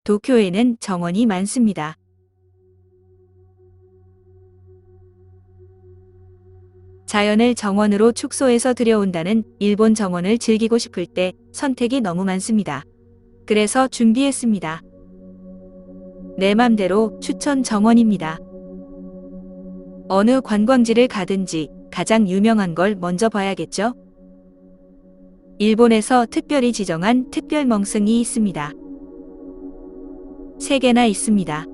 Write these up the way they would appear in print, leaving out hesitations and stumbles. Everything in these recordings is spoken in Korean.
도쿄에는 정원이 많습니다. 자연을 정원으로 축소해서 들여온다는 일본 정원을 즐기고 싶을 때 선택이 너무 많습니다. 그래서 준비했습니다. 내 맘대로 추천 정원입니다. 어느 관광지를 가든지 가장 유명한 걸 먼저 봐야겠죠? 일본에서 특별히 지정한 특별명승이 있습니다. 3개나 있습니다.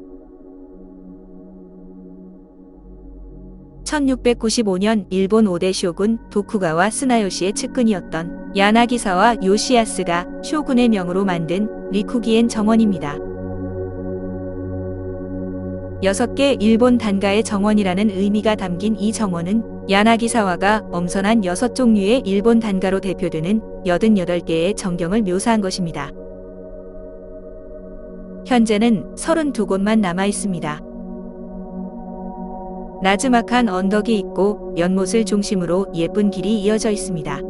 1695년 일본 5대 쇼군 도쿠가와 스나요시의 측근이었던 야나기사와 요시야스가 쇼군의 명으로 만든 리쿠기엔 정원입니다. 6개 일본 단가의 정원이라는 의미가 담긴 이 정원은 야나기사와가 엄선한 6종류의 일본 단가로 대표되는 88개의 정경을 묘사한 것입니다. 현재는 32곳만 남아 있습니다. 나즈막한 언덕이 있고 연못을 중심으로 예쁜 길이 이어져 있습니다.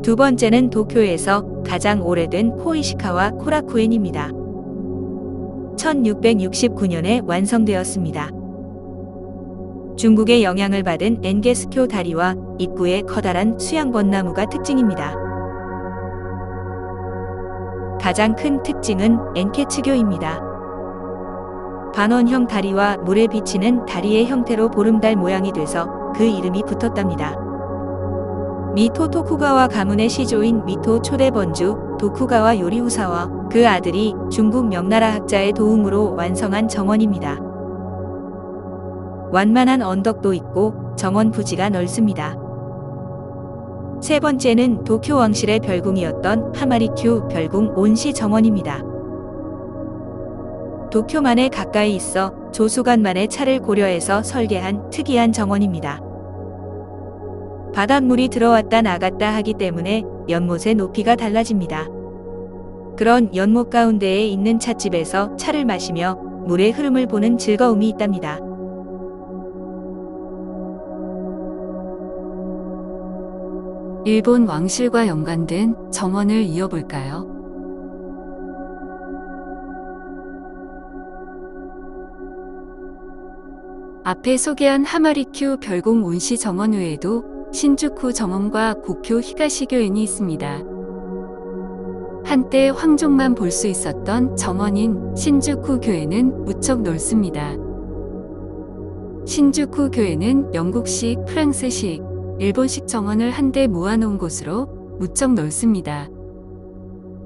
두 번째는 도쿄에서 가장 오래된 코이시카와 코라쿠엔입니다. 1669년에 완성되었습니다. 중국의 영향을 받은 엔게스쿄 다리와 입구의 커다란 수양벚나무가 특징입니다. 가장 큰 특징은 엔케츠교입니다. 반원형 다리와 물에 비치는 다리의 형태로 보름달 모양이 돼서 그 이름이 붙었답니다. 미토 토쿠가와 가문의 시조인 미토 초대 번주 도쿠가와 요리우사와 그 아들이 중국 명나라 학자의 도움으로 완성한 정원입니다. 완만한 언덕도 있고 정원 부지가 넓습니다. 세 번째는 도쿄 왕실의 별궁이었던 하마리큐 별궁 온시 정원입니다. 도쿄만에 가까이 있어 조수간만의 차를 고려해서 설계한 특이한 정원입니다. 바닷물이 들어왔다 나갔다 하기 때문에 연못의 높이가 달라집니다. 그런 연못 가운데에 있는 찻집에서 차를 마시며 물의 흐름을 보는 즐거움이 있답니다. 일본 왕실과 연관된 정원을 이어볼까요? 앞에 소개한 하마리큐 별궁 온시 정원 외에도 신주쿠 정원과 고쿄 히가시교엔이 있습니다. 한때 황족만 볼 수 있었던 정원인 신주쿠 교회는 무척 넓습니다. 신주쿠 교회는 영국식, 프랑스식, 일본식 정원을 한데 모아놓은 곳으로 무척 넓습니다.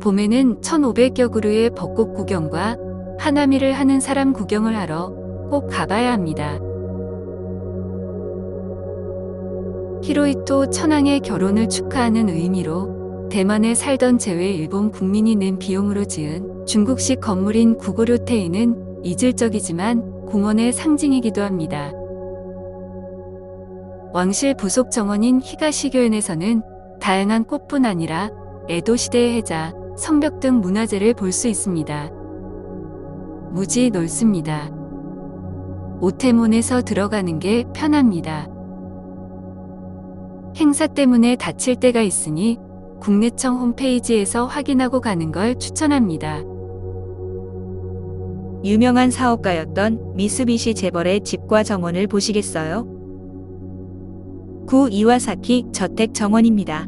봄에는 1500여 그루의 벚꽃 구경과 하나미를 하는 사람 구경을 하러 꼭 가봐야 합니다. 히로히토 천황의 결혼을 축하하는 의미로 대만에 살던 제외 일본 국민이 낸 비용으로 지은 중국식 건물인 구고료테이는 이질적이지만 공원의 상징이기도 합니다. 왕실 부속 정원인 히가시교엔에서는 다양한 꽃뿐 아니라 에도 시대의 해자, 성벽 등 문화재를 볼 수 있습니다. 무지 넓습니다. 오태문에서 들어가는 게 편합니다. 행사 때문에 다칠 때가 있으니 국내청 홈페이지에서 확인하고 가는 걸 추천합니다. 유명한 사업가였던 미쓰비시 재벌의 집과 정원을 보시겠어요? 구 이와사키 저택 정원입니다.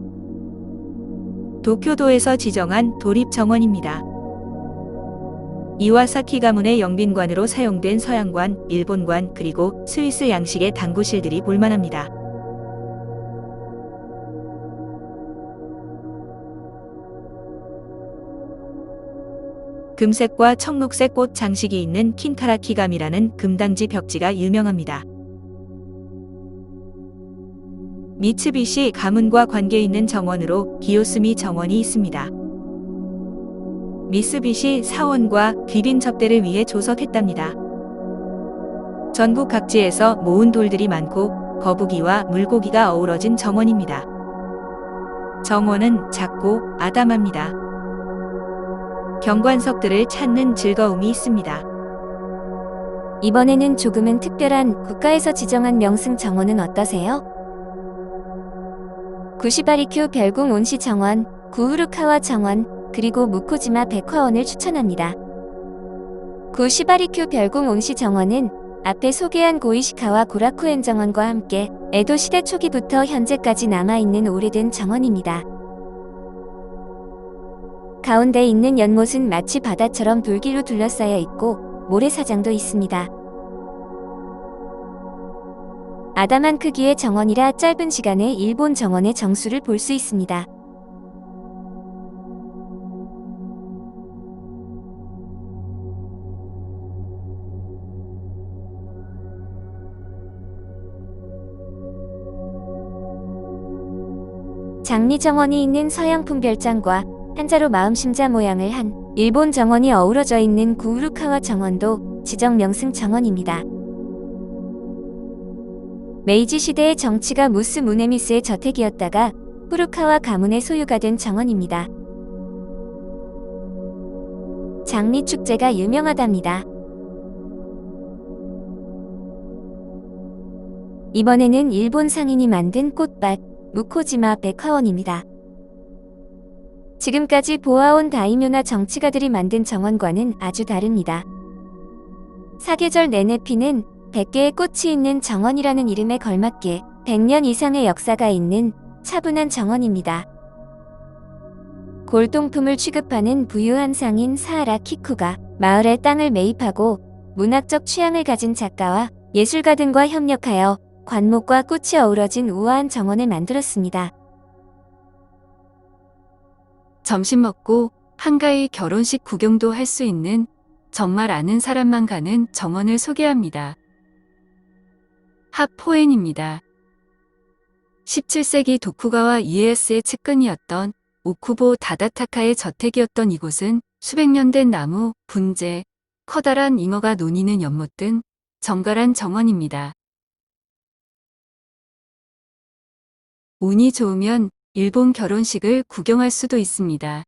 도쿄도에서 지정한 도립 정원입니다. 이와사키 가문의 영빈관으로 사용된 서양관, 일본관 그리고 스위스 양식의 당구실들이 볼만합니다. 금색과 청록색 꽃 장식이 있는 킨카라키감이라는 금당지 벽지가 유명합니다. 미츠비시 가문과 관계 있는 정원으로 기요스미 정원이 있습니다. 미쓰비시 사원과 귀빈 접대를 위해 조석했답니다. 전국 각지에서 모은 돌들이 많고 거북이와 물고기가 어우러진 정원입니다. 정원은 작고 아담합니다. 경관석들을 찾는 즐거움이 있습니다. 이번에는 조금은 특별한 국가에서 지정한 명승 정원은 어떠세요? 구시바리큐 별궁 온시 정원, 구우루카와 정원, 그리고 무코지마 백화원을 추천합니다. 구 시바리큐 별궁 온시 정원은 앞에 소개한 고이시카와 고라쿠엔 정원과 함께 에도 시대 초기부터 현재까지 남아있는 오래된 정원입니다. 가운데 있는 연못은 마치 바다처럼 돌길로 둘러싸여 있고 모래사장도 있습니다. 아담한 크기의 정원이라 짧은 시간에 일본 정원의 정수를 볼 수 있습니다. 장리정원이 있는 서양풍 별장과 한자로 마음심자 모양을 한 일본 정원이 어우러져 있는 구우루카와 정원도 지정 명승 정원입니다. 메이지 시대의 정치가 무스 무네미스의 저택이었다가 후루카와 가문의 소유가 된 정원입니다. 장리축제가 유명하답니다. 이번에는 일본 상인이 만든 꽃밭 무코지마 백화원입니다. 지금까지 보아온 다이묘나 정치가들이 만든 정원과는 아주 다릅니다. 사계절 내내 피는 100개의 꽃이 있는 정원이라는 이름에 걸맞게 100년 이상의 역사가 있는 차분한 정원입니다. 골동품을 취급하는 부유한 상인 사하라 키쿠가 마을의 땅을 매입하고 문학적 취향을 가진 작가와 예술가 등과 협력하여 관목과 꽃이 어우러진 우아한 정원을 만들었습니다. 점심 먹고 한가히 결혼식 구경도 할 수 있는 정말 아는 사람만 가는 정원을 소개합니다. 핫포엔입니다. 17세기 도쿠가와 이에야스의 측근이었던 오쿠보 다다타카의 저택이었던 이곳은 수백 년 된 나무, 분재, 커다란 잉어가 노니는 연못 등 정갈한 정원입니다. 운이 좋으면 일본 결혼식을 구경할 수도 있습니다.